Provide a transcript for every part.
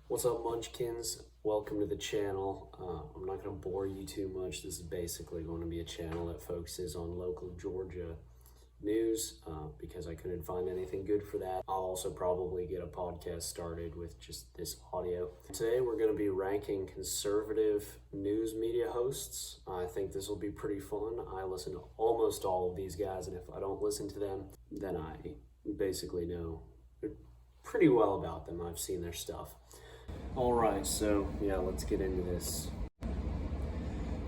What's up, munchkins? Welcome to the channel. I'm not going to bore you too much. This is basically going to be a channel that focuses on local Georgia news because I couldn't find anything good for that. I'll also probably get a podcast started with just this audio. Today we're going to be ranking conservative news media hosts. I think this will be pretty fun. I listen to almost all of these guys, and if I don't listen to them, then I basically know pretty well about them. I've seen their stuff. Alright, so yeah, let's get into this.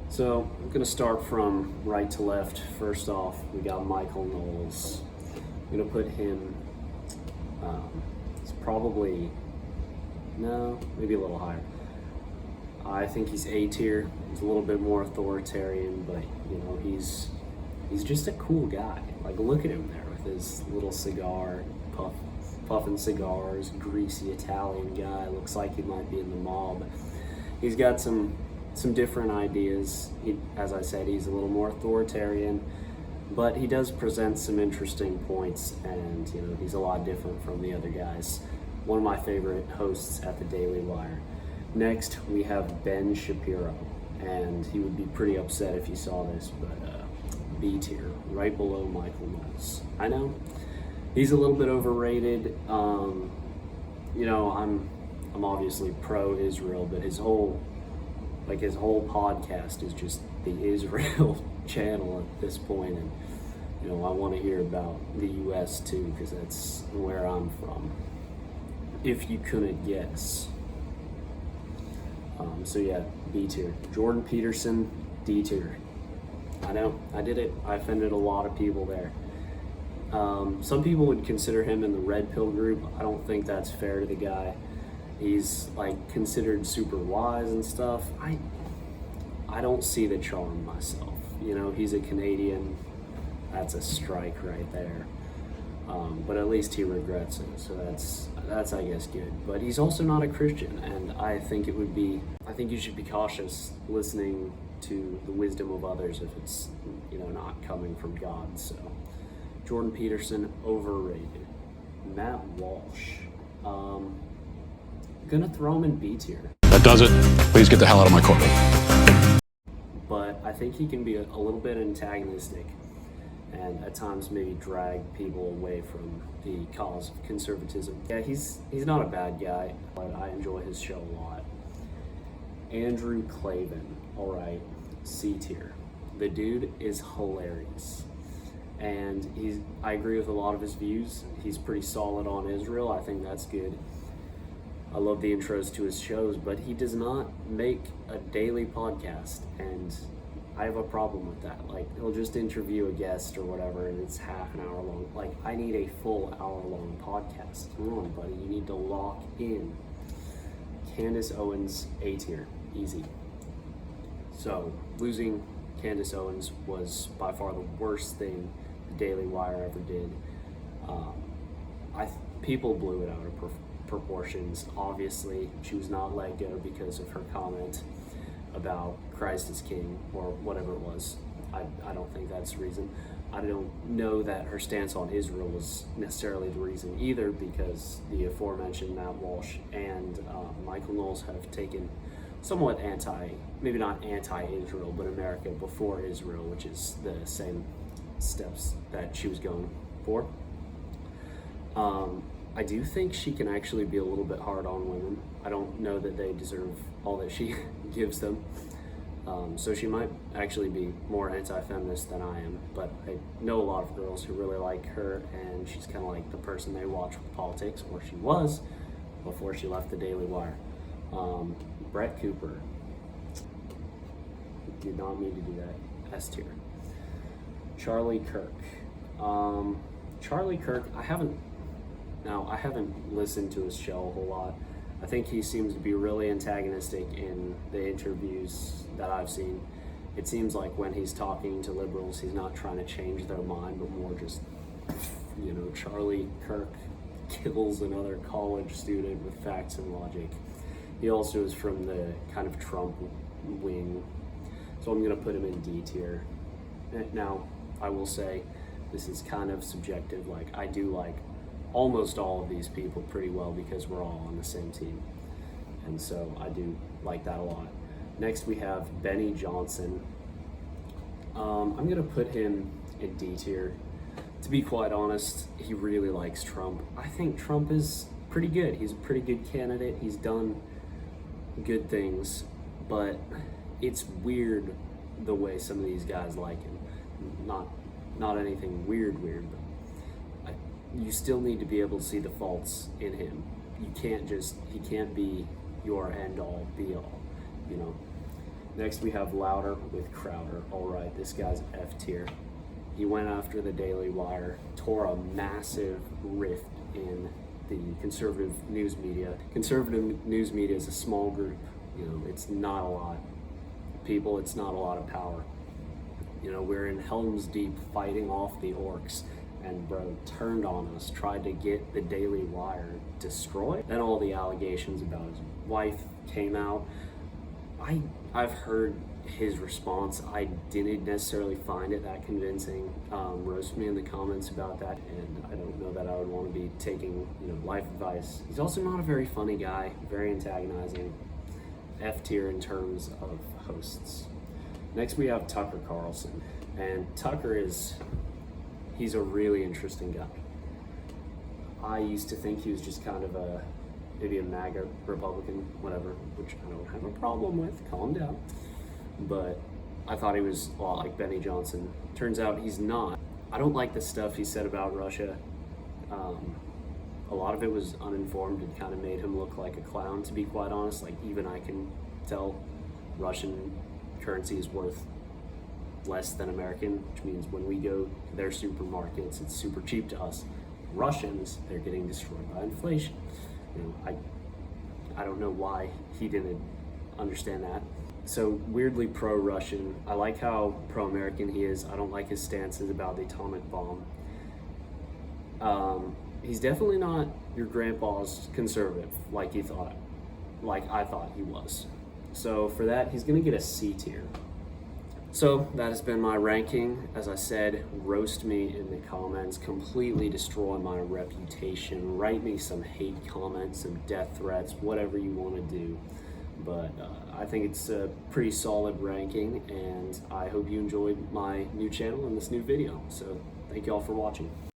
So I'm going to start from right to left. First off, we got Michael Knowles. I'm going to put him, it's probably, no, maybe a little higher. I think he's A tier. He's a little bit more authoritarian, but you know, he's just a cool guy. Like, look at him there with his little cigar, puffing cigars, greasy Italian guy, looks like he might be in the mob. He's got some different ideas. As I said, he's a little more authoritarian, but he does present some interesting points, and you know, he's a lot different from the other guys. One of my favorite hosts at the Daily Wire. Next, we have Ben Shapiro, and he would be pretty upset if he saw this, but B tier, right below Michael Knowles. I know he's a little bit overrated. You know, I'm obviously pro-Israel, but his whole podcast is just the Israel channel at this point, and you know, I want to hear about the U.S. too, because that's where I'm from, if you couldn't guess. So yeah, B tier. Jordan Peterson, D tier. I know, I did it. I offended a lot of people there. Some people would consider him in the red pill group. I don't think that's fair to the guy. He's like considered super wise and stuff. I don't see the charm myself. You know, he's a Canadian. That's a strike right there. But at least he regrets it, so that's I guess good. But he's also not a Christian, and I think you should be cautious listening to the wisdom of others if it's, you know, not coming from God. So Jordan Peterson, overrated. Matt Walsh, gonna throw him in B tier. That does it. Please get the hell out of my courtroom. But I think he can be a little bit antagonistic, and at times maybe drag people away from the cause of conservatism. Yeah, he's not a bad guy, but I enjoy his show a lot. Andrew Klavan, all right, C tier. The dude is hilarious, and I agree with a lot of his views. He's pretty solid on Israel. I think that's good. I love the intros to his shows, but he does not make a daily podcast, and I have a problem with that. Like, he'll just interview a guest or whatever, and it's half an hour long. Like, I need a full hour-long podcast. Come on, buddy, you need to lock in. Candace Owens, A tier, easy. So, losing Candace Owens was by far the worst thing the Daily Wire ever did. People blew it out of proportions. Obviously, she was not let go because of her comment about Christ is King, or whatever it was. I don't think that's the reason. I don't know that her stance on Israel was necessarily the reason either, because the aforementioned Matt Walsh and Michael Knowles have taken somewhat maybe not anti-Israel, but America before Israel, which is the same steps that she was going for. I do think she can actually be a little bit hard on women. I don't know that they deserve all that she gives them. So she might actually be more anti-feminist than I am, but I know a lot of girls who really like her, and she's kind of like the person they watch with politics, or she was before she left the Daily Wire. Brett Cooper. Did not mean to do that. S tier. Charlie Kirk. Charlie Kirk, I haven't listened to his show a whole lot. I think he seems to be really antagonistic in the interviews that I've seen. It seems like when he's talking to liberals, he's not trying to change their mind, but more just, you know, Charlie Kirk kills another college student with facts and logic. He also is from the kind of Trump wing, so I'm gonna put him in D tier. Now, I will say, this is kind of subjective. Like, I do like almost all of these people pretty well because we're all on the same team. and so I do like that a lot. Next we have Benny Johnson. I'm gonna put him in D tier. To be quite honest, he really likes Trump. I think Trump is pretty good. He's a pretty good candidate. He's done good things, but it's weird the way some of these guys like him. Not anything weird, but you still need to be able to see the faults in him. He can't be your end all be all, you know. Next we have Louder with Crowder. All right, this guy's F tier. He went after the Daily Wire, tore a massive rift in the conservative news media. Conservative news media is a small group, you know, it's not a lot of people, it's not a lot of power. You know, we're in Helm's Deep fighting off the orcs, and bro turned on us, tried to get the Daily Wire destroyed. Then all the allegations about his wife came out. I've heard his response. I didn't necessarily find it that convincing. Roast me in the comments about that, and I don't know that I would want to be taking, you know, life advice. He's also not a very funny guy, very antagonizing. F tier in terms of hosts. Next we have Tucker Carlson, and he's a really interesting guy. I used to think he was just kind of maybe a MAGA Republican, whatever, which I don't have a problem with, calm down. But I thought he was a lot like Benny Johnson. Turns out he's not. I don't like the stuff he said about Russia. A lot of it was uninformed and kind of made him look like a clown, to be quite honest. Like, even I can tell Russian currency is worth less than American, which means when we go to their supermarkets, it's super cheap to us. Russians, they're getting destroyed by inflation. You know, I don't know why he didn't understand that. So weirdly pro-Russian. I like how pro-American he is. I don't like his stances about the atomic bomb. He's definitely not your grandpa's conservative like I thought he was. So for that, he's gonna get a C tier. So that has been my ranking. As I said, roast me in the comments, completely destroy my reputation, write me some hate comments, some death threats, whatever you want to do. But I think it's a pretty solid ranking, and I hope you enjoyed my new channel and this new video. So thank you all for watching.